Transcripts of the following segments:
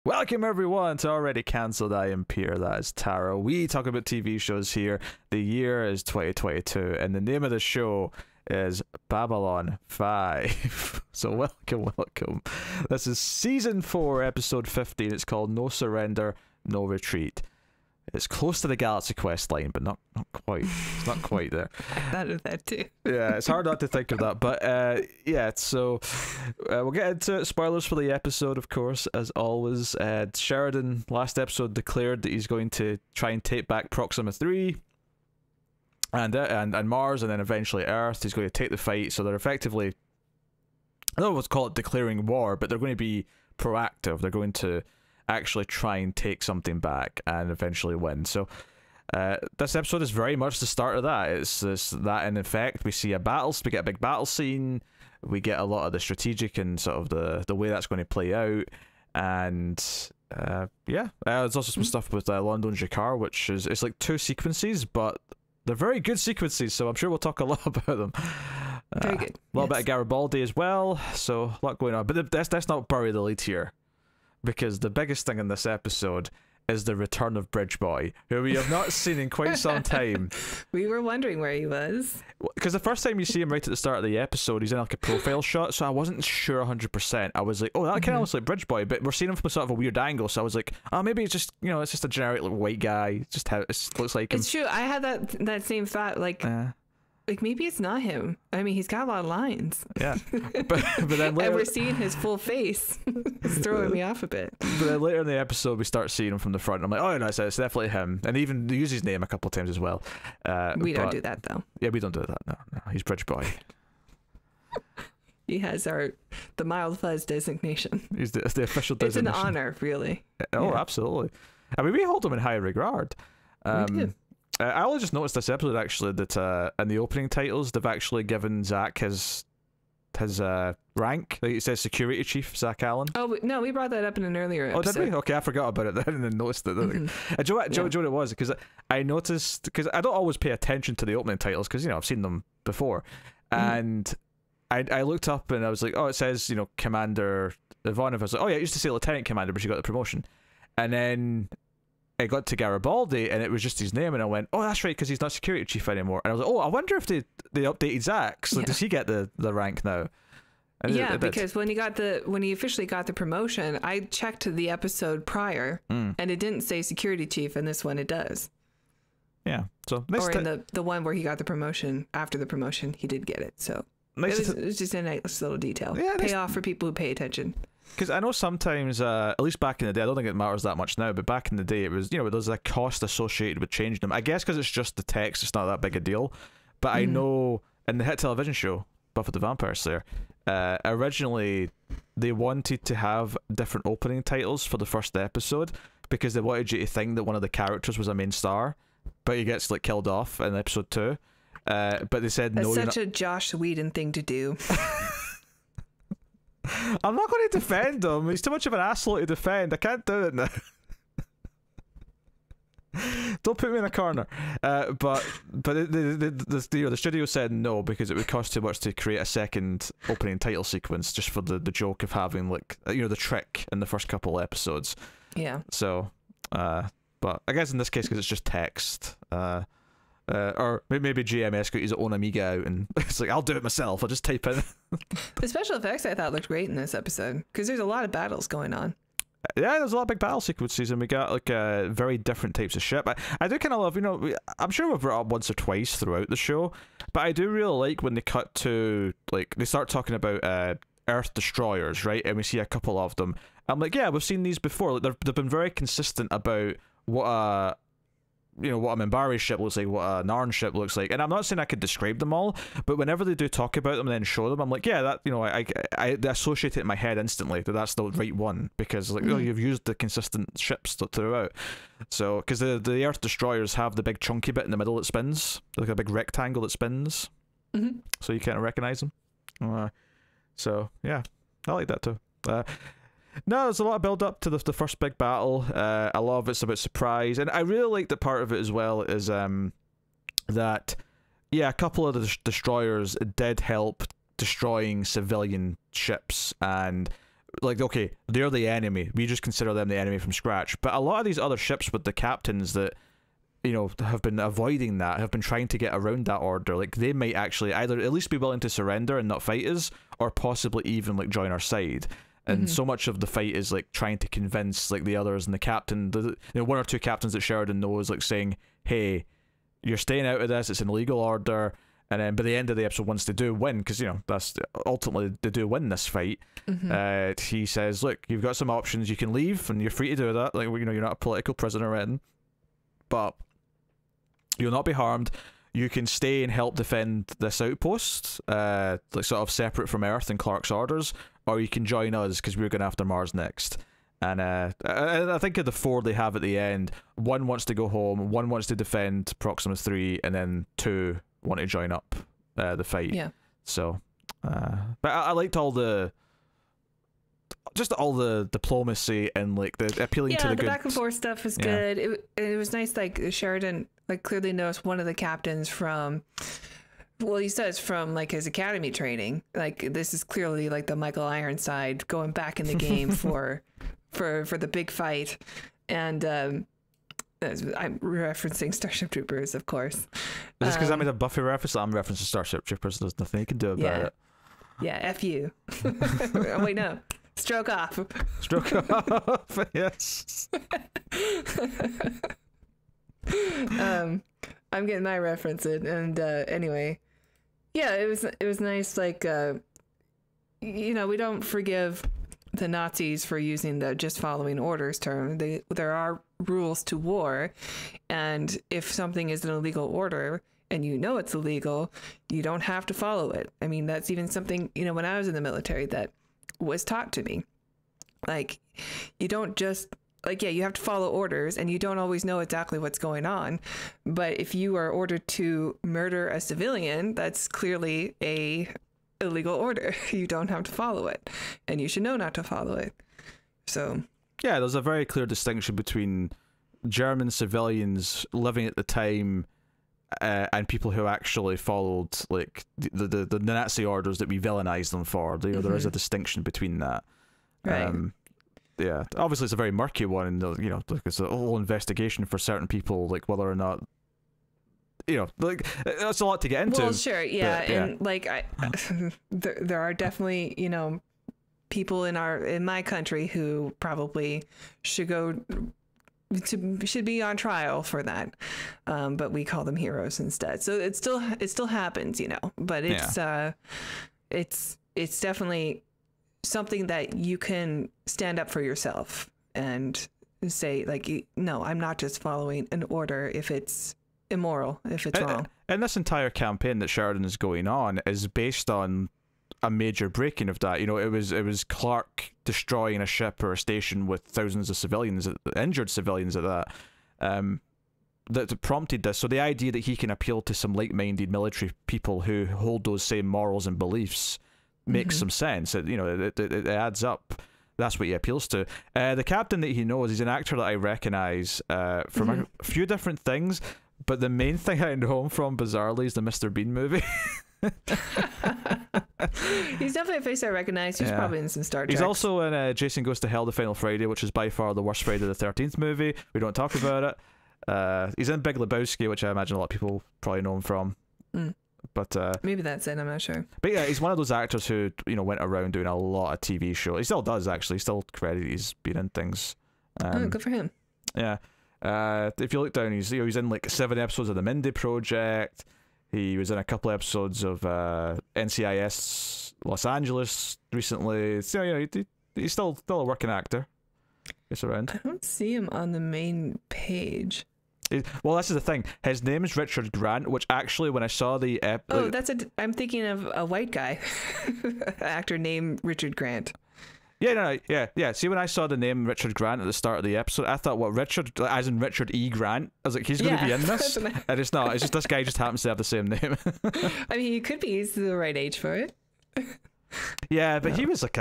Welcome everyone to Already Cancelled. I am Pierre, that is Tara. We talk about TV shows here. The year is 2022 and the name of the show is Babylon 5. So welcome. This is season 4, episode 15. It's called No Surrender, No Retreat. It's close to the Galaxy Quest line, but not quite. It's not quite there. I thought of that too. Yeah, it's hard not to think of that. But yeah, so we'll get into spoilers for the episode, of course, as always. Sheridan, last episode, declared that he's going to try and take back Proxima 3 and Mars, and then eventually Earth. He's going to take the fight, so they're effectively, I don't know what's called declaring war, but they're going to be proactive. They're going to actually try and take something back and eventually win. So this episode is very much the start of that. It's that in effect. We see we get a big battle scene, we get a lot of the strategic and sort of the way that's going to play out, and yeah, there's also some stuff with London Jakar, which is, it's like 2 sequences, but they're very good sequences, so I'm sure we'll talk a lot about them. Very good. A little bit of Garibaldi as well, so a lot going on, but let's not bury the lead here, because the biggest thing in this episode is the return of Bridge Boy, who we have not seen in quite some time. We were wondering where he was. Because the first time you see him right at the start of the episode, he's in like a profile shot, so I wasn't sure 100%. I was like, oh, that kind of looks like Bridge Boy, but we're seeing him from sort of a weird angle, so I was like, oh, maybe it's just, it's just a generic like, white guy. Just how it looks like him. It's true. I had that same thought, like maybe it's not him. I mean, he's got a lot of lines. Yeah. but then later, and we're seeing his full face. It's throwing me off a bit. But then later in the episode, we start seeing him from the front. I'm like, oh, no, it's definitely him. And even use his name a couple of times as well. We don't do that, though. Yeah, we don't do that. No. He's Bridge Boy. He has the mild fuzz designation. He's the official designation. It's an honor, really. Oh, yeah. Absolutely. I mean, we hold him in high regard. We do. I only just noticed this episode actually that in the opening titles they've actually given Zach his rank. Like it says security chief Zach Allen. Oh no, we brought that up in an earlier episode. Oh, did we? Okay, I forgot about it then and then noticed it. Do you know what it was? Because I noticed, because I don't always pay attention to the opening titles because I've seen them before, and I looked up and I was like, oh, it says Commander Ivanov. I was like, oh yeah, it used to say Lieutenant Commander, but she got the promotion, and then I got to Garibaldi and it was just his name, and I went, oh, that's right, because he's not security chief anymore. And I was like, oh, I wonder if they updated Zach. So does he get the rank now? And yeah, because when he officially got the promotion, I checked the episode prior and it didn't say security chief, and this one it does. Yeah. So or in the one where he got the promotion, after the promotion, he did get it. So it was just a nice little detail. Yeah, payoff for people who pay attention. Because I know sometimes, at least back in the day, I don't think it matters that much now, but back in the day, it was, there's a cost associated with changing them. I guess because it's just the text, it's not that big a deal. But I know in the hit television show, Buffy the Vampire Slayer, originally they wanted to have different opening titles for the first episode because they wanted you to think that one of the characters was a main star, but he gets killed off in episode 2. But they said no. That's such a Josh Whedon thing to do. I'm not going to defend him. He's too much of an asshole to defend. I can't do it now. Don't put me in a corner. But the studio said no because it would cost too much to create a second opening title sequence just for the joke of having the trick in the first couple episodes. Yeah. So, but I guess in this case because it's just text. Or maybe GMS got his own Amiga out and it's like, I'll do it myself, I'll just type in. The special effects I thought looked great in this episode because there's a lot of battles going on. Yeah, there's a lot of big battle sequences and we got very different types of ship. I do kind of love, I'm sure we've brought up once or twice throughout the show, but I do really like when they cut to, they start talking about Earth destroyers, right? And we see a couple of them. I'm like, yeah, we've seen these before. They've been very consistent about what a Minbari's ship looks like, what a Narn ship looks like, and I'm not saying I could describe them all, but whenever they do talk about them and then show them, I'm like, yeah, that I associate it in my head instantly that that's the right one because you've used the consistent ships throughout. So because the Earth destroyers have the big chunky bit in the middle that spins, like a big rectangle that spins, so you can't recognize them. So yeah, I like that too. No, there's a lot of build up to the first big battle. A lot of it's about surprise, and I really like that part of it as well is that a couple of the destroyers did help destroying civilian ships, and like, okay, they're the enemy. We just consider them the enemy from scratch. But a lot of these other ships with the captains that, you know, have been avoiding that, have been trying to get around that order, like, they might actually either at least be willing to surrender and not fight us, or possibly even, like, join our side. And so much of the fight is, like, trying to convince, like, the others and the captain, you know, one or two captains that Sheridan knows, like, saying, hey, you're staying out of this, it's an illegal order. And then by the end of the episode, once they do win, because, you know, that's ultimately they do win this fight, he says, look, you've got some options, you can leave and you're free to do that, like, you know, you're not a political prisoner in, but you'll not be harmed. You can stay and help defend this outpost, like, sort of separate from Earth and Clark's orders, or you can join us because we're going after Mars next. And I think of the four they have at the end, one wants to go home, one wants to defend Proxima 3, and then two want to join up the fight. Yeah. So, but I liked all the diplomacy and, like, the appealing to the good. Back and forth stuff was good. It was nice. Like, Sheridan, like, clearly knows one of the captains from, well, he says from, like, his academy training. Like, this is clearly, like, the Michael Ironside going back in the game for the big fight. And I'm referencing Starship Troopers, of course. Is this because I made a Buffy reference? I'm referencing Starship Troopers. There's nothing you can do about it. Yeah, F you. Oh, wait, no. Stroke off. Stroke off, yes. I'm getting my reference in, and anyway, yeah, it was nice. Like, you know, we don't forgive the Nazis for using the just following orders term. There are rules to war, and if something is an illegal order and you know it's illegal, you don't have to follow it. I mean, that's even something, you know, when I was in the military that was taught to me. Like, you don't just, like, yeah, you have to follow orders, and you don't always know exactly what's going on. But if you are ordered to murder a civilian, that's clearly a illegal order. You don't have to follow it, and you should know not to follow it. So yeah, there's a very clear distinction between German civilians living at the time and people who actually followed, like, the Nazi orders that we villainize them for. You know, there is a distinction between that. Right. Yeah, obviously it's a very murky one, and, you know, like, it's a whole investigation for certain people, like, whether or not, you know, like, that's a lot to get into. Well, sure, yeah, but, and like, there are definitely, you know, people in my country who probably should be on trial for that, but we call them heroes instead. So it still happens, you know. But it's definitely something that you can stand up for yourself and say, like, no, I'm not just following an order if it's immoral, if it's wrong. And this entire campaign that Sheridan is going on is based on a major breaking of that. You know, it was Clark destroying a ship or a station with thousands of civilians, injured civilians at that, that prompted this. So the idea that he can appeal to some like-minded military people who hold those same morals and beliefs makes some sense. You know, it adds up. That's what he appeals to. The captain that he knows, he's an actor that I recognise from a few different things, but the main thing I know him from, bizarrely, is the Mr. Bean movie. He's definitely a face I recognize. He's probably in some Star Trek. He's also in Jason Goes to Hell, The Final Friday, which is by far the worst Friday the 13th movie. We don't talk about it. He's in Big Lebowski, which I imagine a lot of people probably know him from. But maybe that's it, I'm not sure. But yeah, he's one of those actors who, you know, went around doing a lot of TV shows. He still does, actually. He's still credited. He's been in things. Good for him. Yeah. If you look down, he's in like 7 episodes of The Mindy Project. He was in a couple episodes of NCIS Los Angeles recently. So, you know, he's still a working actor. He's around. I don't see him on the main page. Well, this is the thing. His name is Richard Grant, which actually, when I saw the I'm thinking of a white guy, actor named Richard Grant. Yeah, yeah. See, when I saw the name Richard Grant at the start of the episode, I thought, what, Richard, as in Richard E. Grant? I was like, he's going to be in this? And it's not. It's just this guy just happens to have the same name. I mean, he could be. He's the right age for it. Yeah, but he was like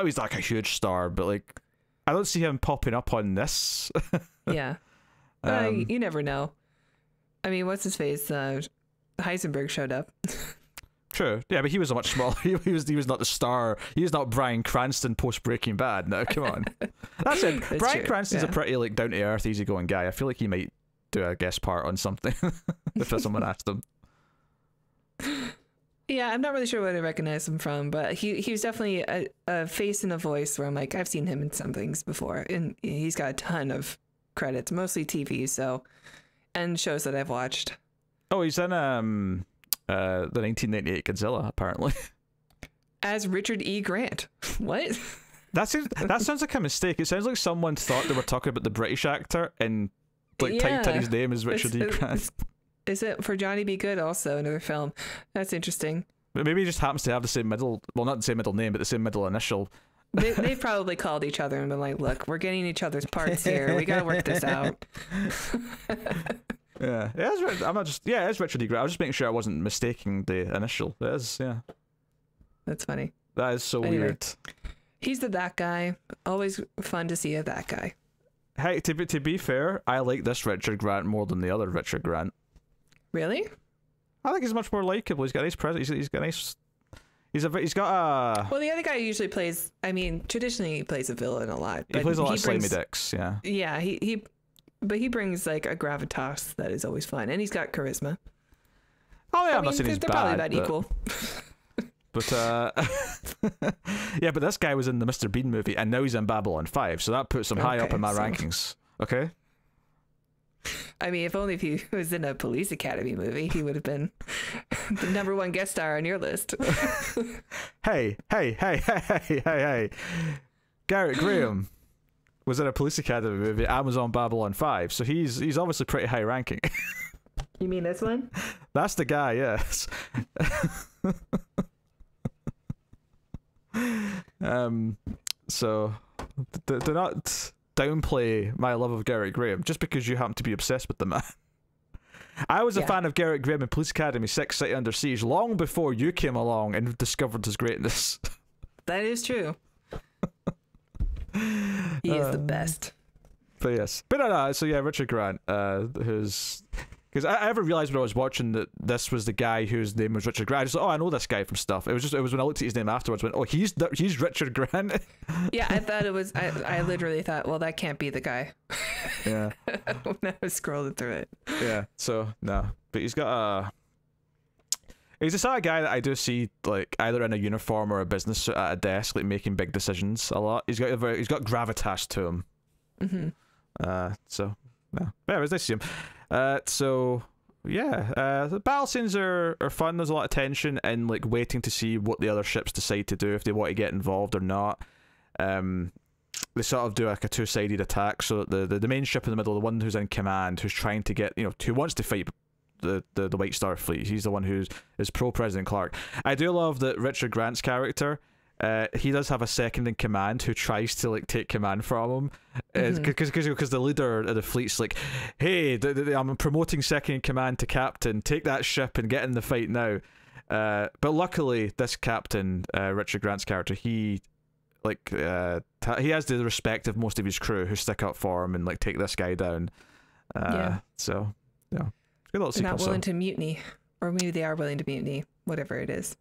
he's like a huge star, but like, I don't see him popping up on this. Yeah. You never know. I mean, what's his face? Heisenberg showed up. True. Yeah, but he was a much smaller. He was not the star. He was not Bryan Cranston post Breaking Bad. No, come on. That said, Bryan Cranston's a pretty like down to earth, easygoing guy. I feel like he might do a guest part on something if someone asked him. Yeah, I'm not really sure what I recognize him from, but he was definitely a face and a voice where I'm like, I've seen him in some things before, and he's got a ton of credits, mostly TV, and shows that I've watched. Oh, he's in the 1998 Godzilla, apparently. As Richard E. Grant. What? That sounds like a mistake. It sounds like someone thought they were talking about the British actor and like typed in his name as Richard E. Grant. Is it for Johnny Be Good also, another film? That's interesting. But maybe he just happens to have the same middle, well, not the same middle name, but the same middle initial. They've probably called each other and been like, look, we're getting each other's parts here. We got to work this out. Yeah, it's Richard E. Grant. I was just making sure I wasn't mistaking the initial. It is, yeah. That's funny. That is so weird. He's that guy. Always fun to see that guy. Hey, to be fair, I like this Richard Grant more than the other Richard Grant. Really? I think he's much more likable. He's got a nice presence. He's got a nice. He's got a. Well, the other guy usually plays. I mean, traditionally he plays a villain a lot. He plays a lot of slimy dicks. Yeah. Yeah, but he brings like a gravitas that is always fun, and he's got charisma. Oh yeah, I'm not saying he's they're bad. Probably about equal. But yeah, but this guy was in the Mr. Bean movie, and now he's in Babylon 5, so that puts him high up in my rankings. Okay. I mean, if only if he was in a Police Academy movie, he would have been the #1 guest star on your list. Hey. Garrett Graham was in a Police Academy movie, Amazon Babylon 5, so he's obviously pretty high ranking. You mean this one? That's the guy, yes. So do not downplay my love of Garrett Graham just because you happen to be obsessed with the man. I was a fan of Garrett Graham in Police Academy 6 City Under Siege long before you came along and discovered his greatness. That is true. He is the best. But yes. But no, so yeah, Richard Grant, who's... Because I ever realized when I was watching that this was the guy whose name was Richard Grant. I just thought, I know this guy from stuff. It was when I looked at his name afterwards, I went, he's Richard Grant. Yeah, I thought it was. I literally thought, well, that can't be the guy. Yeah. When I was scrolling through it. Yeah. So no, but he's got he's the sort of guy that I do see like either in a uniform or a business suit at a desk, like making big decisions a lot. He's got gravitas to him. Mm-hmm. So no, yeah, it was nice to see him. So yeah, the battle scenes are fun. There's a lot of tension and like waiting to see what the other ships decide to do, if they want to get involved or not. They sort of do like a two-sided attack. So the main ship in the middle, the one who's in command, who's trying to get, who wants to fight the White Star Fleet. He's the one who is pro President Clark. I do love that Richard Grant's character. He does have a second in command who tries to like take command from him, because the leader of the fleet's like, hey, I'm promoting second in command to captain, take that ship and get in the fight now. But luckily this captain, Richard Grant's character, he has the respect of most of his crew who stick up for him and like take this guy down. So yeah, good little sequence. They're not willing to mutiny, or maybe they are willing to mutiny, whatever it is.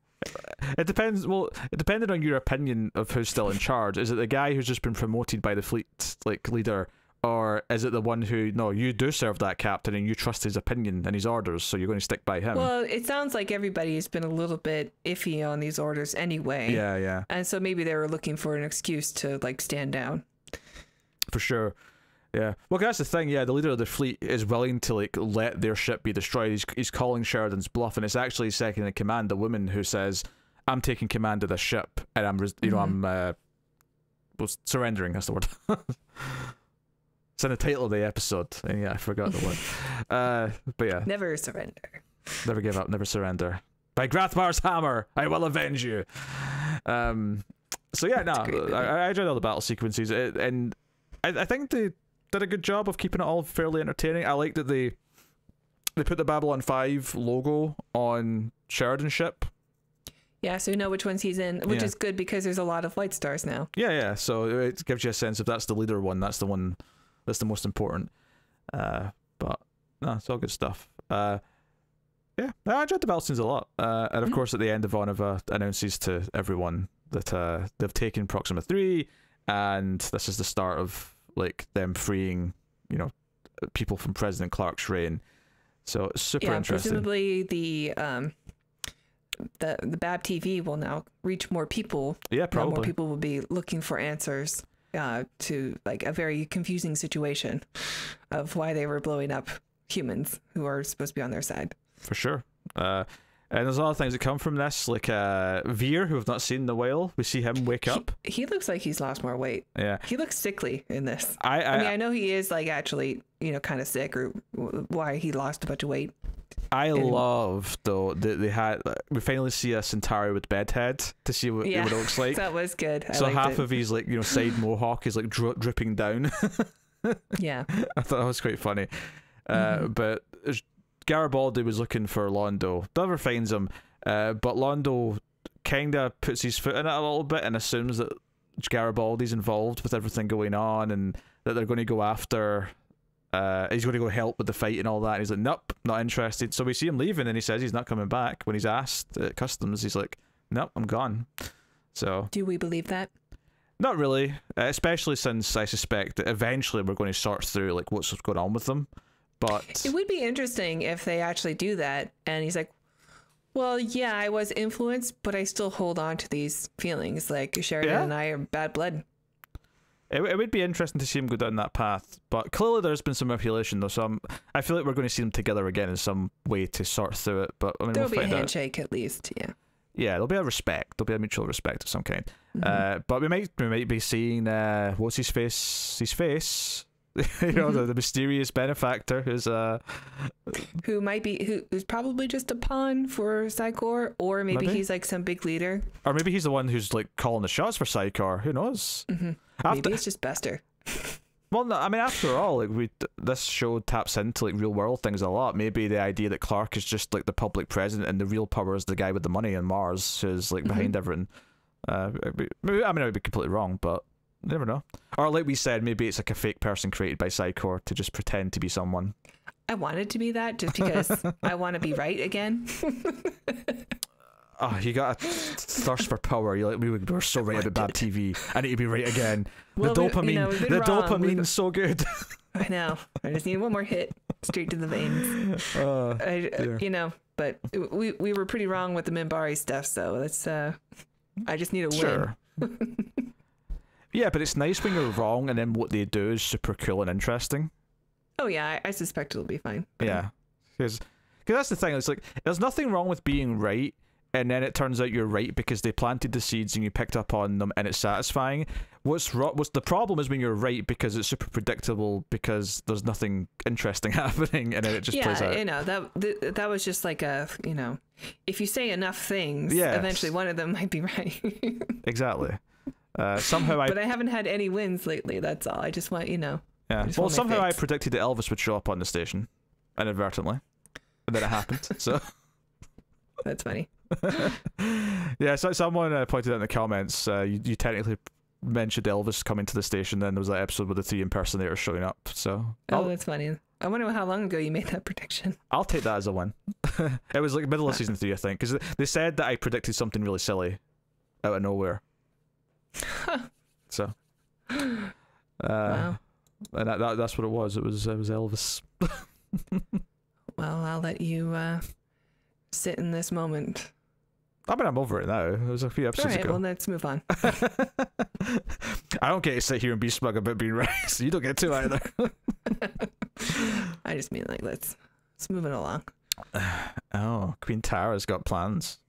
It depends. Well, it depended on your opinion of who's still in charge. Is it the guy who's just been promoted by the fleet like leader, or is it the one who, no, you do serve that captain and you trust his opinion and his orders, so you're going to stick by him? Well, it sounds like everybody's been a little bit iffy on these orders anyway. Yeah. And so maybe they were looking for an excuse to like stand down. For sure. Yeah, well, that's the thing. Yeah, the leader of the fleet is willing to like let their ship be destroyed. He's calling Sheridan's bluff, and it's actually second in command, the woman who says, "I'm taking command of this ship, and I'm surrendering." That's the word. It's in the title of the episode, and yeah, I forgot the word. But yeah, never surrender. Never give up. Never surrender. By Grathmar's hammer, I will avenge you. So yeah, no, I enjoyed all the battle sequences, and I think they did a good job of keeping it all fairly entertaining. I like that they put the Babylon 5 logo on Sheridan's ship. Yeah, so you know which ones he's in, which is good because there's a lot of White Stars now. Yeah, so it gives you a sense if that's the leader one, that's the one that's the most important. But no, it's all good stuff. Yeah, I enjoyed the battle scenes a lot. And of course, at the end, Ivanova announces to everyone that they've taken Proxima 3, and this is the start of like them freeing, you know, people from President Clark's reign. So it's super interesting. Presumably the Bab TV will now reach more people. Yeah, probably. More people will be looking for answers to like a very confusing situation of why they were blowing up humans who are supposed to be on their side. For sure. And there's a lot of things that come from this, like Veer, who we've not seen in a while. We see him wake up. He looks like he's lost more weight. Yeah. He looks sickly in this. I mean, I know he is like actually, you know, kind of sick, or why he lost a bunch of weight. I love though that they had. We finally see a Centauri with bedhead to see what it looks like. That was good. So half of his like, you know, side mohawk is like dripping down. Yeah. I thought that was quite funny. But Garibaldi was looking for Londo. Never finds him, but Londo kind of puts his foot in it a little bit and assumes that Garibaldi's involved with everything going on and that they're going to go after. He's going to go help with the fight and all that. And he's like, nope, not interested. So we see him leaving, and he says he's not coming back. When he's asked at customs, he's like, nope, I'm gone. So do we believe that? Not really, especially since I suspect that eventually we're going to sort through like what's going on with them. But it would be interesting if they actually do that, and he's like, well, yeah, I was influenced, but I still hold on to these feelings. Like Sheridan and I are bad blood. It would be interesting to see him go down that path, but clearly there's been some manipulation though, so I feel like we're going to see them together again in some way to sort through it. But I mean, there'll be a handshake at least, yeah. Yeah, there'll be a respect. There'll be a mutual respect of some kind. But we might be seeing what's his face? You know, the mysterious benefactor who's who's probably just a pawn for Psychor, or maybe he's like some big leader, or maybe he's the one who's like calling the shots for Psychor. Who knows? Maybe it's just Bester. Well, no, I mean, after all, like this show taps into like real world things a lot. Maybe the idea that Clark is just like the public president and the real power is the guy with the money on Mars who's like behind everything. I mean, I would be completely wrong, but you never know. Or like we said, maybe it's like a fake person created by Psychor to just pretend to be someone. I wanted to be that just because I want to be right again. Oh, you got a thirst for power. You're like, we were so right about Bab TV. I need to be right again. Well, the dopamine is so good. I know. I just need one more hit straight to the veins. You know, but we were pretty wrong with the Minbari stuff, so let's. I just need a win. Yeah, but it's nice when you're wrong, and then what they do is super cool and interesting. Oh yeah, I suspect it'll be fine. Yeah, because that's the thing. It's like there's nothing wrong with being right. And then it turns out you're right because they planted the seeds and you picked up on them and it's satisfying. What's the problem is when you're right because it's super predictable because there's nothing interesting happening and then it just plays out. Yeah, you know, that was just like a, you know, if you say enough things, eventually one of them might be right. Exactly. But I haven't had any wins lately, that's all. I just want, you know. Yeah. Well, somehow I predicted that Elvis would show up on the station inadvertently. And then it happened, so. That's funny. Yeah, so someone pointed out in the comments, you technically mentioned Elvis coming to the station, then there was that episode with the 3 impersonators showing up, so... that's funny. I wonder how long ago you made that prediction. I'll take that as a win. It was like middle of season 3, I think, because they said that I predicted something really silly out of nowhere. So... wow. And that's what it was. It was Elvis. Well, I'll let you sit in this moment. I mean, I'm over it now. It was a few episodes ago. Well, let's move on. I don't get to sit here and be smug about being right, so you don't get to either. I just mean, like, let's move it along. Oh, Queen Tara's got plans.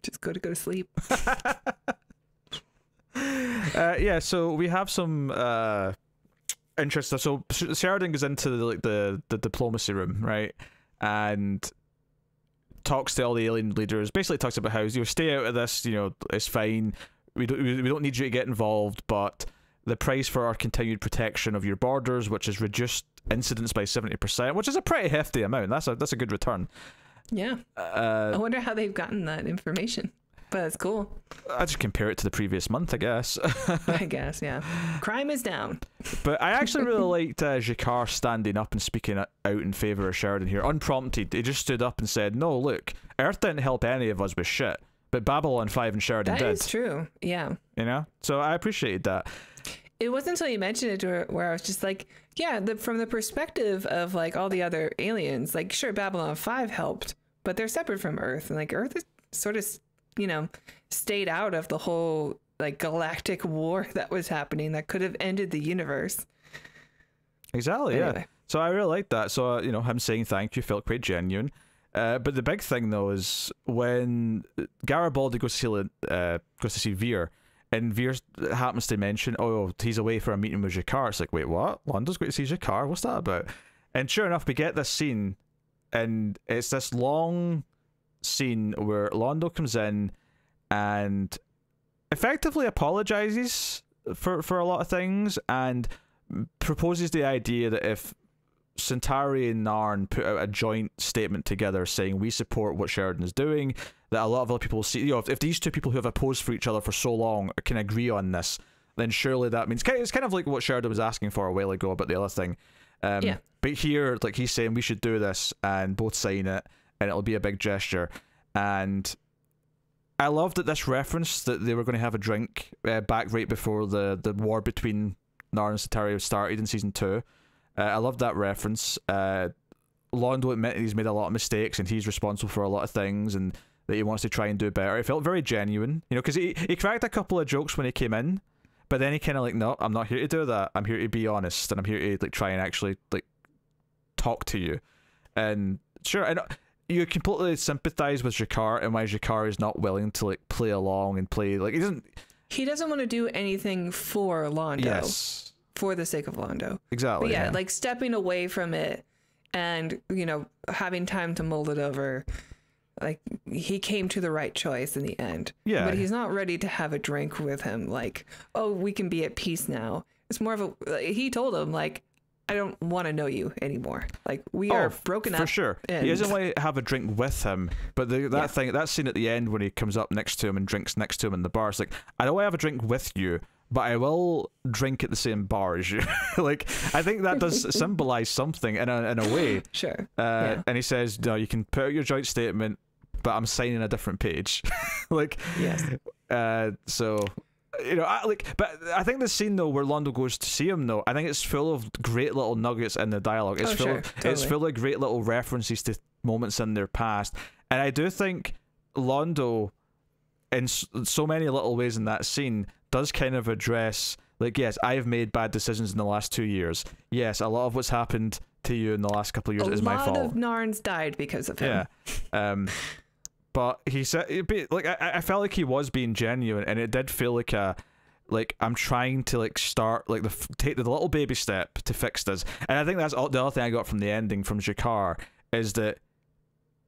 Just go to sleep. Yeah, so we have some interesting. So Sheridan goes into the diplomacy room, right, and talks to all the alien leaders. Basically, talks about how, you know, stay out of this. You know, it's fine. We don't need you to get involved, but the price for our continued protection of your borders, which has reduced incidents by 70%, which is a pretty hefty amount. That's a good return. Yeah. I wonder how they've gotten that information. but it's cool. I just compare it to the previous month, I guess. I guess, yeah. Crime is down. But I actually really liked Jakar standing up and speaking out in favour of Sheridan here, unprompted. He just stood up and said, "No, look, Earth didn't help any of us with shit, but Babylon 5 and Sheridan did." That is true, yeah. You know? So I appreciated that. It wasn't until you mentioned it where I was just like, yeah, from the perspective of like all the other aliens, like sure, Babylon 5 helped, but they're separate from Earth, and like Earth is sort of, you know, stayed out of the whole like galactic war that was happening that could have ended the universe. Exactly, anyway. Yeah. So I really liked that. So, you know, him saying thank you felt quite genuine. But the big thing, though, is when Garibaldi goes to see Veer, and Veer happens to mention, oh, he's away for a meeting with Jakar. It's like, wait, what? Londo's going to see Jakar? What's that about? And sure enough, we get this scene, and it's this long scene where Londo comes in and effectively apologizes for a lot of things, and proposes the idea that if Centauri and Narn put out a joint statement together saying we support what Sheridan is doing, that a lot of other people see, you know, if these two people who have opposed for each other for so long can agree on this, then surely that means it's kind of like what Sheridan was asking for a while ago about the other thing. Yeah. But here, like, he's saying we should do this and both sign it, and it'll be a big gesture. And I love that this reference that they were going to have a drink back right before the war between Narn and Centauri started in season 2. I love that reference. Londo admitted he's made a lot of mistakes and he's responsible for a lot of things, and that he wants to try and do better. It felt very genuine, you know, because he cracked a couple of jokes when he came in, but then he kind of like, no, I'm not here to do that. I'm here to be honest, and I'm here to like try and actually like talk to you. And sure, and you completely sympathize with Jakar and why Jakar is not willing to like play along and play like he doesn't want to do anything for Londo. Yes. For the sake of Londo. Exactly. But yeah, like stepping away from it and, you know, having time to mull it over. Like, he came to the right choice in the end. Yeah. But he's not ready to have a drink with him. Like, oh, we can be at peace now. It's more of a, he told him, like, I don't want to know you anymore. Like, we are broken up. For sure. He doesn't want to have a drink with him. But that scene at the end when he comes up next to him and drinks next to him in the bar, it's like, I don't want to have a drink with you, but I will drink at the same bar as you. Like, I think that does symbolize something in a way. Sure. And he says, no, you can put out your joint statement, but I'm signing a different page. Like, yes. So, you know, but I think the scene though where Londo goes to see him though, I think it's full of great little nuggets in the dialogue. It's it's full of great little references to moments in their past, and I do think Londo, in so many little ways in that scene, does kind of address, like, yes, I've made bad decisions in the last 2 years. Yes, a lot of what's happened to you in the last couple of years is my fault. A lot of Narns died because of him. Yeah. But he said, like, I felt like he was being genuine, and it did feel like I'm trying to like start like take the little baby step to fix this. And I think that's the other thing I got from the ending from Jakar is that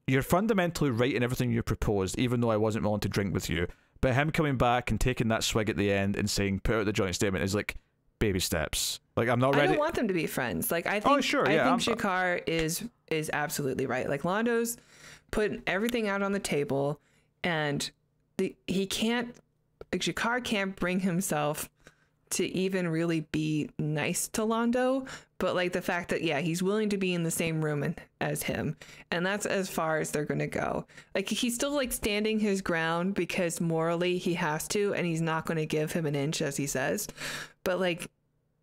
you're fundamentally right in everything you proposed, even though I wasn't willing to drink with you. But him coming back and taking that swig at the end and saying, put out the joint statement is like baby steps. Like, I'm not ready. I don't want them to be friends. Like, I think, I think Jakar is absolutely right. Like, Londo's putting everything out on the table, and Jakar can't bring himself to even really be nice to Londo, but like the fact that, yeah, he's willing to be in the same room as him, and that's as far as they're gonna go. Like, he's still like standing his ground because morally he has to, and he's not going to give him an inch, as he says, but like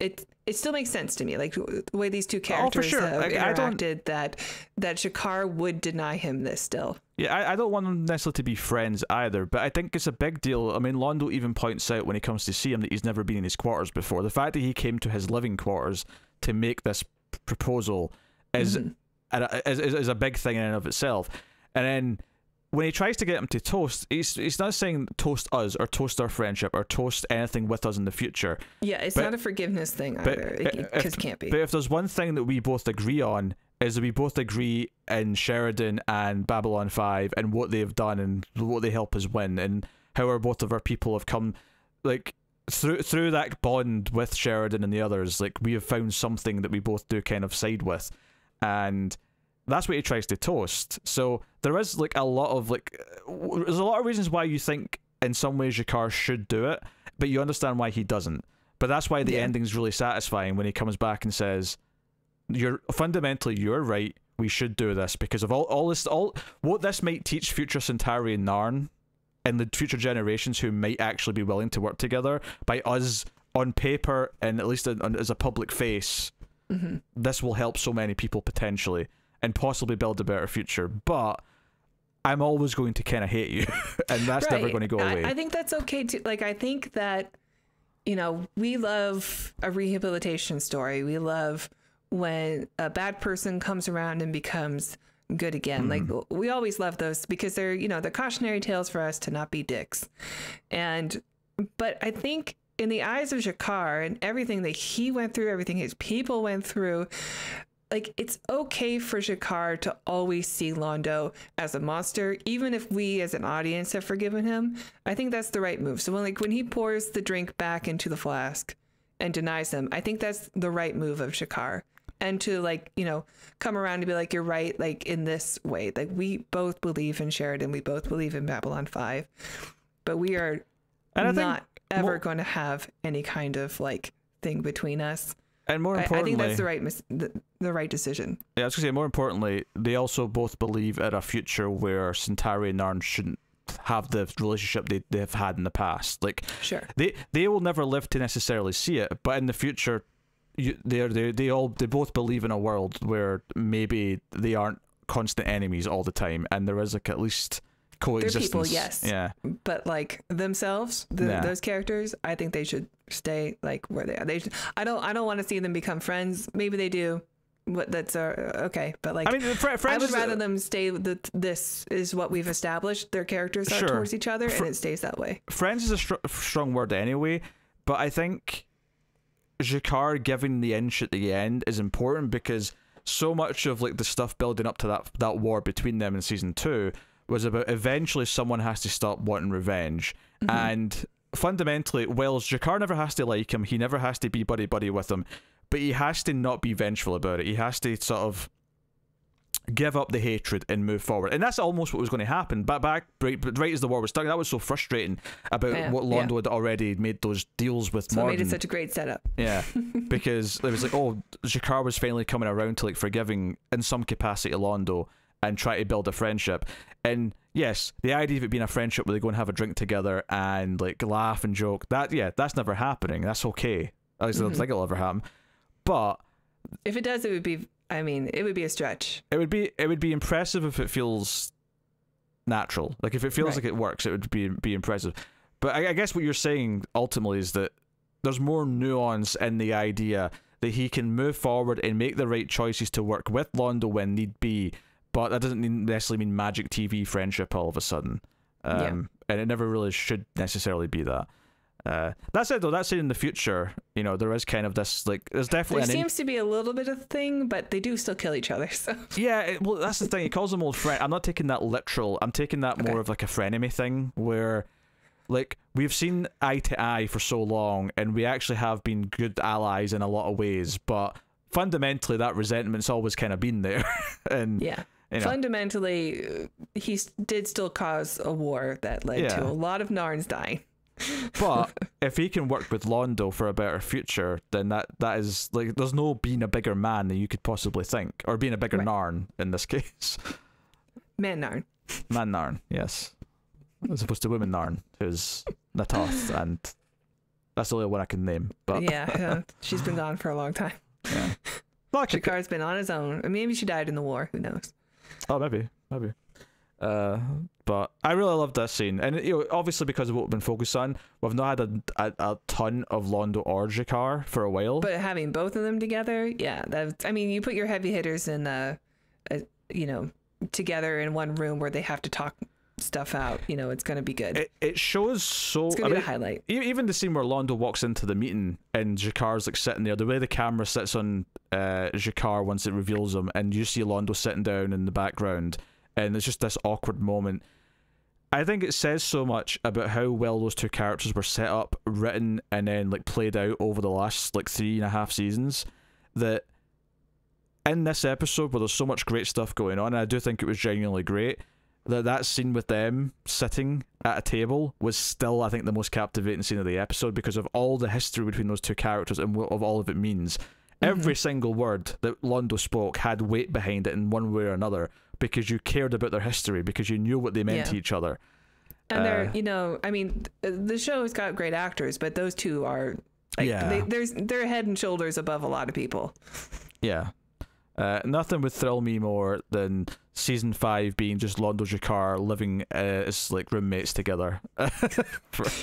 it still makes sense to me, like the way these two characters have interacted, that Jakar would deny him this still. Yeah, I don't want them necessarily to be friends either, but I think it's a big deal. I mean, Londo even points out when he comes to see him that he's never been in his quarters before. The fact that he came to his living quarters to make this proposal is a big thing in and of itself. And then when he tries to get him to toast, he's not saying toast us or toast our friendship or toast anything with us in the future. Yeah, it's not a forgiveness thing either, because it can't be. But if there's one thing that we both agree on, is that we both agree in Sheridan and Babylon 5 and what they've done and what they help us win, and how both of our people have come, like, through that bond with Sheridan and the others, like, we have found something that we both do kind of side with. And that's what he tries to toast. So there is like a lot of there's a lot of reasons why you think in some ways Jakar should do it, but you understand why he doesn't. But that's why the ending's really satisfying when he comes back and says, you're right, we should do this because of all what this might teach future Centauri and Narn and the future generations who might actually be willing to work together by us on paper and at least as a public face. This will help so many people potentially and possibly build a better future. But I'm always going to kind of hate you, and that's never going to go away. I think that's okay too. Like, I think that, you know, we love a rehabilitation story. We love when a bad person comes around and becomes good again. Like, we always love those because they're, you know, they're cautionary tales for us to not be dicks. But I think in the eyes of Jakar and everything that he went through, everything his people went through, like, it's okay for Jakar to always see Londo as a monster, even if we as an audience have forgiven him. I think that's the right move. So when he pours the drink back into the flask and denies him, I think that's the right move of Jakar. And to, like, you know, come around and be like, you're right, like, in this way. Like, we both believe in Sheridan. We both believe in Babylon 5. But we are not ever going to have any kind of, like, thing between us. And more importantly, I think that's the right decision. Yeah, I was going to say, more importantly, they also both believe in a future where Centauri and Narn shouldn't have the relationship they've had in the past. Like, sure, they will never live to necessarily see it, but in the future, they both believe in a world where maybe they aren't constant enemies all the time, and there is like at least coexistence. They're people, yes. Yeah. But like themselves, those characters, I think they should stay like where they are. I don't want to see them become friends. Maybe they do. That's okay, but like, I mean, I would rather them stay. This is what we've established. Their characters are towards each other, and it stays that way. Friends is a strong word anyway, but I think Jakar giving the inch at the end is important because so much of like the stuff building up to that war between them in season 2 was about eventually someone has to stop wanting revenge. And fundamentally, while Jakar never has to like him, he never has to be buddy with him, but he has to not be vengeful about it. He has to sort of give up the hatred and move forward. And that's almost what was going to happen. But right as the war was starting, that was so frustrating about what Londo had already made those deals with Morden. So it made it such a great setup. Yeah, because it was like, oh, Jakar was finally coming around to like forgiving in some capacity Londo and try to build a friendship. And yes, the idea of it being a friendship where they go and have a drink together and like laugh and joke, that's never happening. That's okay. At least I don't think it'll ever happen. But if it does, it would be, I mean, it would be a stretch. It would be impressive if it feels natural. Like if it feels like it works, it would be impressive. But I guess what you're saying ultimately is that there's more nuance in the idea that he can move forward and make the right choices to work with Londo when need be, but that doesn't necessarily mean magic TV friendship all of a sudden. And it never really should necessarily be that. That said, though, that said, in the future, you know, there is kind of this, like, there's definitely there seems to be a little bit of thing, but they do still kill each other. So yeah, well, that's the thing. He calls them old friend. I'm not taking that literal. I'm taking that more of like a frenemy thing, where, like, we've seen eye to eye for so long, and we actually have been good allies in a lot of ways, but fundamentally, that resentment's always kind of been there. And yeah. You know. Fundamentally, he did still cause a war that led to a lot of Narns dying. But if he can work with Londo for a better future, then that is like, there's no being a bigger man than you could possibly think, or being a bigger Narn in this case. Man Narn, yes, as opposed to women Narn, who's Natoth, and that's the only one I can name. But she's been gone for a long time. Yeah, Jakar's been on his own. Maybe she died in the war. Who knows? Oh, maybe. But I really love that scene, and you know, obviously because of what we've been focused on, we've not had a ton of Londo or Jakar for a while. But having both of them together, I mean, you put your heavy hitters in, you know, together in one room where they have to talk stuff out. You know, it's going to be good. It shows so. It's going to be a highlight. Even the scene where Londo walks into the meeting and Jakar's like sitting there, the way the camera sits on Jakar once it reveals him, and you see Londo sitting down in the background. And it's just this awkward moment. I think it says so much about how well those two characters were set up, written, and then like played out over the last like 3.5 seasons, that in this episode where there's so much great stuff going on, and I do think it was genuinely great, that scene with them sitting at a table was still, I think, the most captivating scene of the episode because of all the history between those two characters and what of all of it means. Every single word that Londo spoke had weight behind it in one way or another because you cared about their history, because you knew what they meant to each other. And they're, you know, I mean, the show's got great actors, but those two are, like, they're head and shoulders above a lot of people. Yeah. Nothing would thrill me more than season 5 being just Londo Jakar living as like roommates together.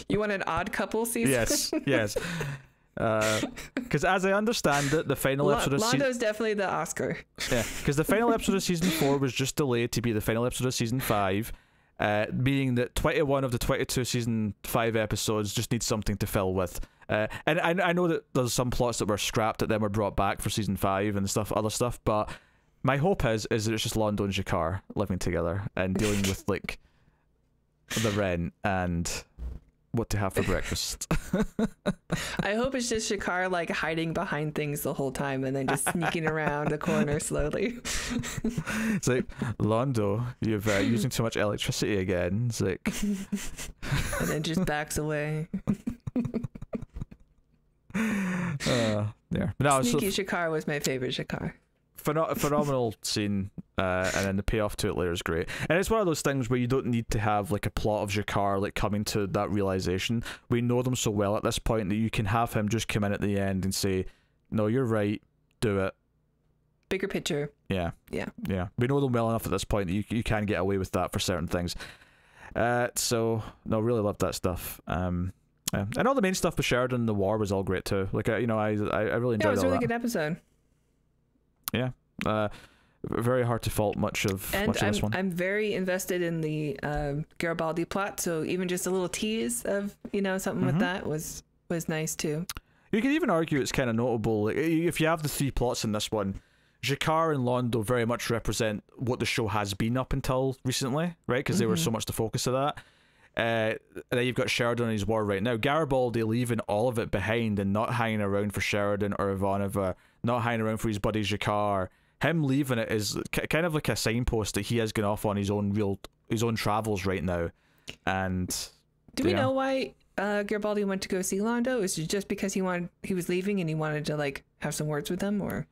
You want an odd couple season? Yes. Because as I understand it, the final episode of Londo's definitely the Oscar. Yeah, because the final episode of season 4 was just delayed to be the final episode of season 5, meaning that 21 of the 22 season 5 episodes just need something to fill with. And I know that there's some plots that were scrapped that then were brought back for season 5 and other stuff, but my hope is that it's just Londo and Jakar living together and dealing with like the rent and what to have for breakfast. I hope it's just Jakar like hiding behind things the whole time and then just sneaking around the corner slowly. It's like, Londo, you've using too much electricity again. It's like, and then just backs away. Yeah. No, Sneaky Jakar was my favorite Jakar. Phenomenal scene, and then the payoff to it later is great. And it's one of those things where you don't need to have like a plot of Jakar like coming to that realization. We know them so well at this point that you can have him just come in at the end and say, "No, you're right. Do it." Bigger picture. Yeah. We know them well enough at this point that you can get away with that for certain things. So no, really loved that stuff. And all the main stuff with Sheridan and the war was all great too. Like I really enjoyed all that. It was a really good episode. Yeah, very hard to fault much of this one. I'm very invested in the Garibaldi plot, so even just a little tease of something with that was nice too. You could even argue it's kind of notable. Like, if you have the 3 plots in this one, Jakar and Londo very much represent what the show has been up until recently, right? Because they were so much the focus of that. And then you've got Sheridan and his war right now. Garibaldi leaving all of it behind and not hanging around for Sheridan or Ivanova, not hanging around for his buddy Jakar. Him leaving it is kind of like a signpost that he has gone off on his own travels right now. And do we know why Garibaldi went to go see Londo? Is it just because he was leaving and he wanted to like have some words with him, or?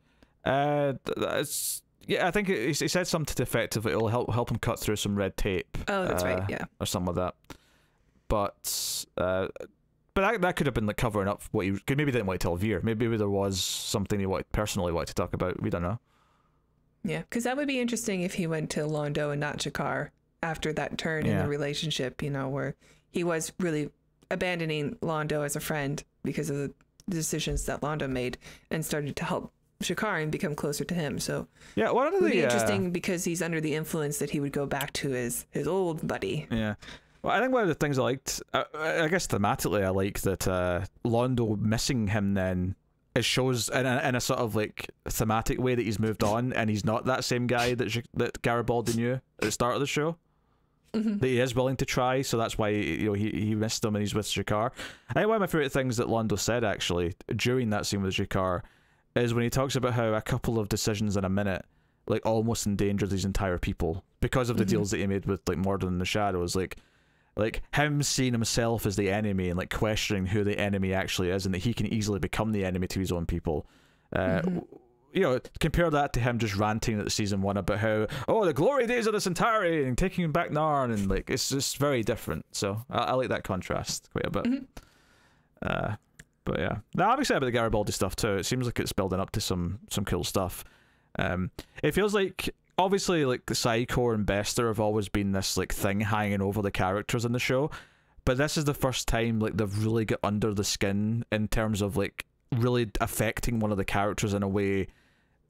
Yeah, I think he said something to the effect of it'll help him cut through some red tape. Oh, that's right, yeah. Or something like that. But that could have been like covering up what he maybe didn't want to tell Veer. Maybe there was something he personally wanted to talk about. We don't know. Yeah, because that would be interesting if he went to Londo and not Jakar after that turn in the relationship, where he was really abandoning Londo as a friend because of the decisions that Londo made and started to help Jakar and become closer to him. So yeah, one of the would be interesting because he's under the influence that he would go back to his old buddy. Yeah. Well, I think one of the things I liked, I guess thematically, I like that Londo missing him then it shows in a sort of like thematic way that he's moved on and he's not that same guy that Garibaldi knew at the start of the show. That he is willing to try, so that's why he missed him and he's with Jakar. I think one of my favorite things that Londo said actually during that scene with Jakar is when he talks about how a couple of decisions in a minute like almost endangered these entire people because of the deals that he made with like Mordin and the Shadows, like him seeing himself as the enemy and like questioning who the enemy actually is and that he can easily become the enemy to his own people. Compare that to him just ranting at season 1 about how the glory days of the Centauri and taking back Narn, and like it's just very different. So I like that contrast quite a bit. But yeah, now I'm excited about the Garibaldi stuff too. It seems like it's building up to some cool stuff. It feels like obviously like the Psycho and Bester have always been this like thing hanging over the characters in the show, but this is the first time like they've really got under the skin in terms of like really affecting one of the characters in a way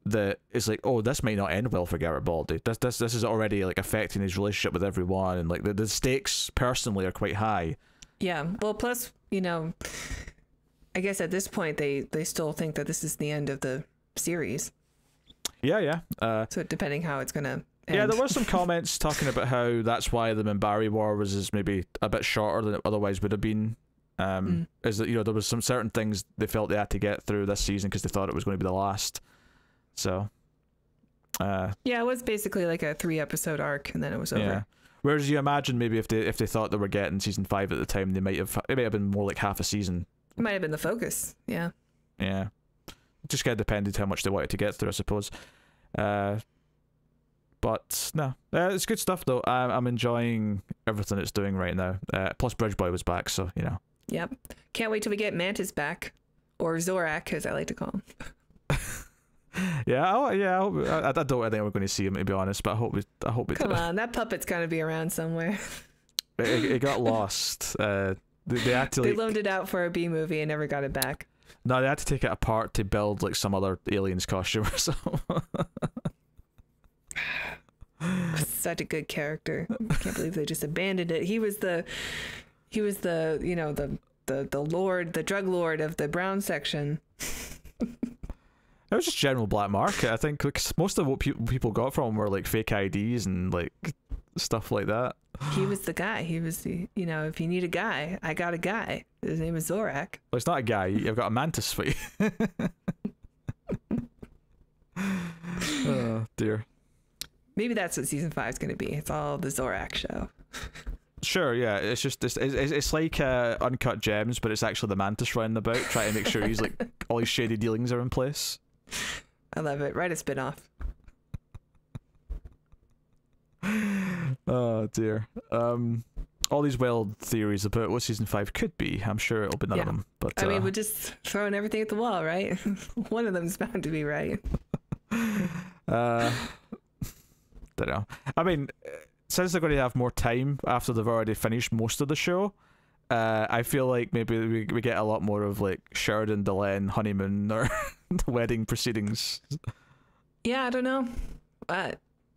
that is like, oh, this might not end well for Garibaldi. This is already like affecting his relationship with everyone, and like the stakes personally are quite high. Yeah, well, plus I guess at this point they still think that this is the end of the series. Yeah. So depending how it's gonna end. Yeah, there were some comments talking about how that's why the Minbari War was maybe a bit shorter than it otherwise would have been. Is that there was some certain things they felt they had to get through this season because they thought it was going to be the last. So Yeah, it was basically like a 3-episode arc, and then it was over. Yeah. Whereas you imagine maybe if they thought they were getting season 5 at the time, it might have been more like half a season. It might have been the focus. Yeah. Yeah. Just kind of depended how much they wanted to get through, I suppose. But no, it's good stuff though. I'm enjoying everything it's doing right now. Plus, Bridge Boy was back, so you know. Yep. Can't wait till we get Mantis back, or Zorak, as I like to call him. Yeah, I don't think we're going to see him, to be honest. But I hope we Come do. on, that puppet's got to be around somewhere. It got lost. They had to, they like, loaned it out for a B movie and never got it back. No, they had to take it apart to build like some other aliens costume or something. Such a good character. I can't believe they just abandoned it. He was the you know the lord, the drug lord of the brown section. It was just general black market. I think like, most of what people got from him were like fake IDs and like stuff like that. He was the guy. He was the, you know, if you need a guy, I got a guy. His name is Zorak. Well, it's not a guy. I've got a mantis for you. Oh dear. Maybe that's what season 5 is going to be. It's all the Zorak show. Sure, yeah. It's just it's like Uncut Gems, but it's actually the mantis running about trying to make sure he's like all his shady dealings are in place. I love it. Write a spinoff. Oh dear. All these wild theories about what season 5 could be. I'm sure it'll be none of them. But I mean, we're just throwing everything at the wall, right? One of them's bound to be right. Don't know. I mean, since they're going to have more time after they've already finished most of the show, I feel like maybe we get a lot more of like Sheridan Delenn honeymoon or the wedding proceedings. Yeah, I don't know.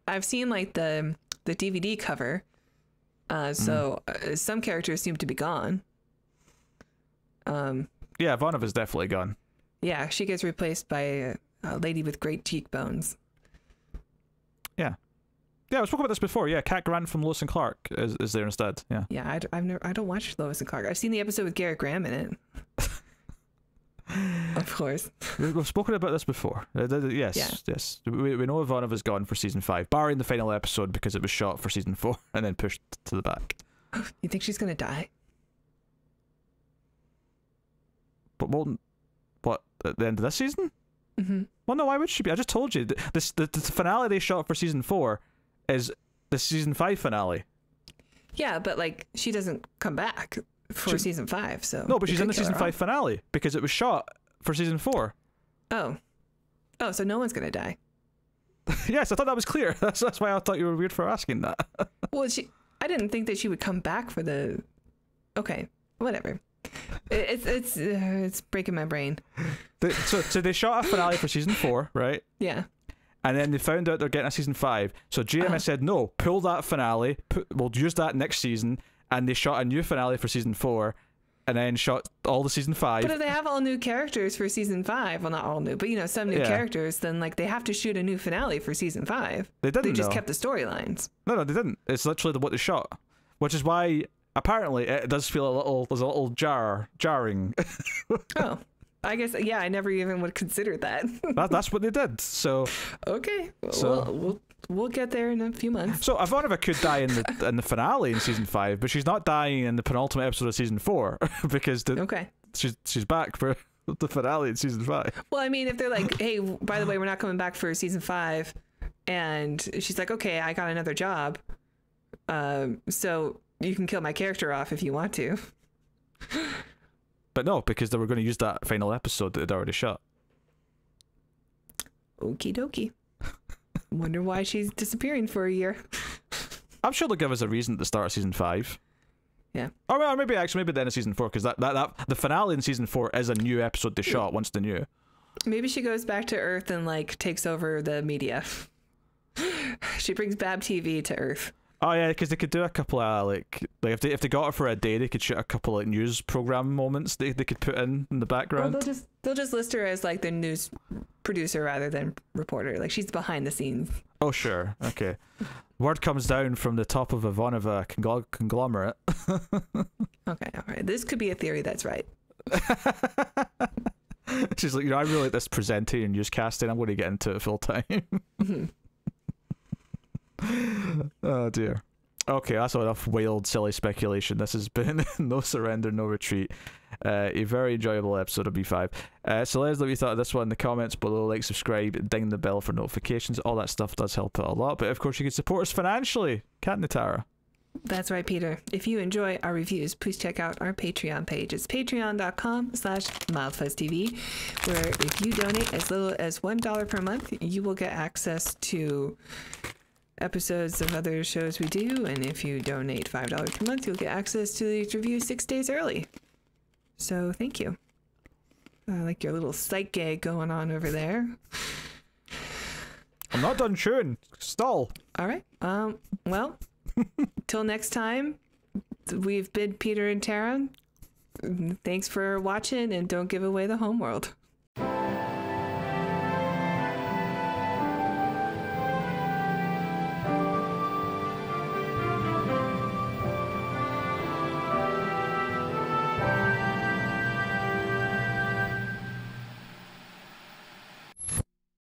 I've seen like the DVD cover. So some characters seem to be gone. Yeah, Ivanova's definitely gone. Yeah, she gets replaced by a lady with great cheekbones. Yeah. Yeah, I spoke about this before. Yeah, Cat Grant from Lois and Clark is there instead. Yeah. Yeah, I don't watch Lois and Clark. I've seen the episode with Garrett Graham in it. Of course. We've spoken about this before. Yes, Yeah. yes. We know Ivanova's gone for season 5, barring the final episode because it was shot for season 4 and then pushed to the back. You think she's gonna die? But what, at the end of this season? Mm-hmm. Well, no, why would she be? I just told you. The finale they shot for season 4 is the season 5 finale. Yeah, but like she doesn't come back for season 5, so no, but she's in the season 5 finale because it was shot for season 4. Oh, so no one's gonna die. Yes, I thought that was clear. That's why I thought you were weird for asking that. Well, I didn't think that she would come back for the. Okay, whatever. It's breaking my brain. So they shot a finale for season 4, right? Yeah. And then they found out they're getting a season 5. So GMS said, no, pull that finale. We'll use that next season. And they shot a new finale for season 4. And then shot all the season 5. But if they have all new characters for season 5, well, not all new, but you know, some new characters, then like they have to shoot a new finale for season 5. They didn't. They just kept the storylines. No, they didn't. It's literally what they shot. Which is why apparently it does feel there's a little jarring. Oh. I guess, yeah, I never even would consider that. That's what they did. So okay, so we'll get there in a few months. So Ivanova could die in the finale in season 5, but she's not dying in the penultimate episode of season 4 because she's back for the finale in season 5. Well, I mean, if they're like, hey, by the way, we're not coming back for season 5, and she's like, okay, I got another job, so you can kill my character off if you want to. But no, because they were going to use that final episode that they'd already shot. Okie dokie. Wonder why she's disappearing for a year. I'm sure they'll give us a reason at the start of season 5. Yeah. Or maybe at the end of season 4, because that the finale in season 4 is a new episode they shot once they knew. Maybe she goes back to Earth and like takes over the media. She brings Bab TV to Earth. Oh yeah, because they could do a couple of like if they got her for a day, they could shoot a couple of news program moments they could put in the background. Well, they'll just list her as like the news producer rather than reporter. Like she's behind the scenes. Oh sure, okay. Word comes down from the top of Ivanova conglomerate. Okay, all right. This could be a theory that's right. She's like, I really like this presenting and newscasting. I'm going to get into it full time. Oh dear. Okay, that's enough wild, silly speculation. This has been No Surrender, No Retreat. A very enjoyable episode of B5. So let us know what you thought of this one in the comments below. Like, subscribe, ding the bell for notifications. All that stuff does help out a lot. But of course, you can support us financially. Can't Natara? That's right, Peter. If you enjoy our reviews, please check out our Patreon page. It's patreon.com/MildFuzzTV, where if you donate as little as $1 per month, you will get access to episodes of other shows we do. And if you donate $5 per month, you'll get access to these reviews 6 days early. So thank you. I like your little sight gag going on over there. I'm not done chewing. Stall. All right. Well, till next time, we've been Peter and Tara. Thanks for watching, and don't give away the homeworld.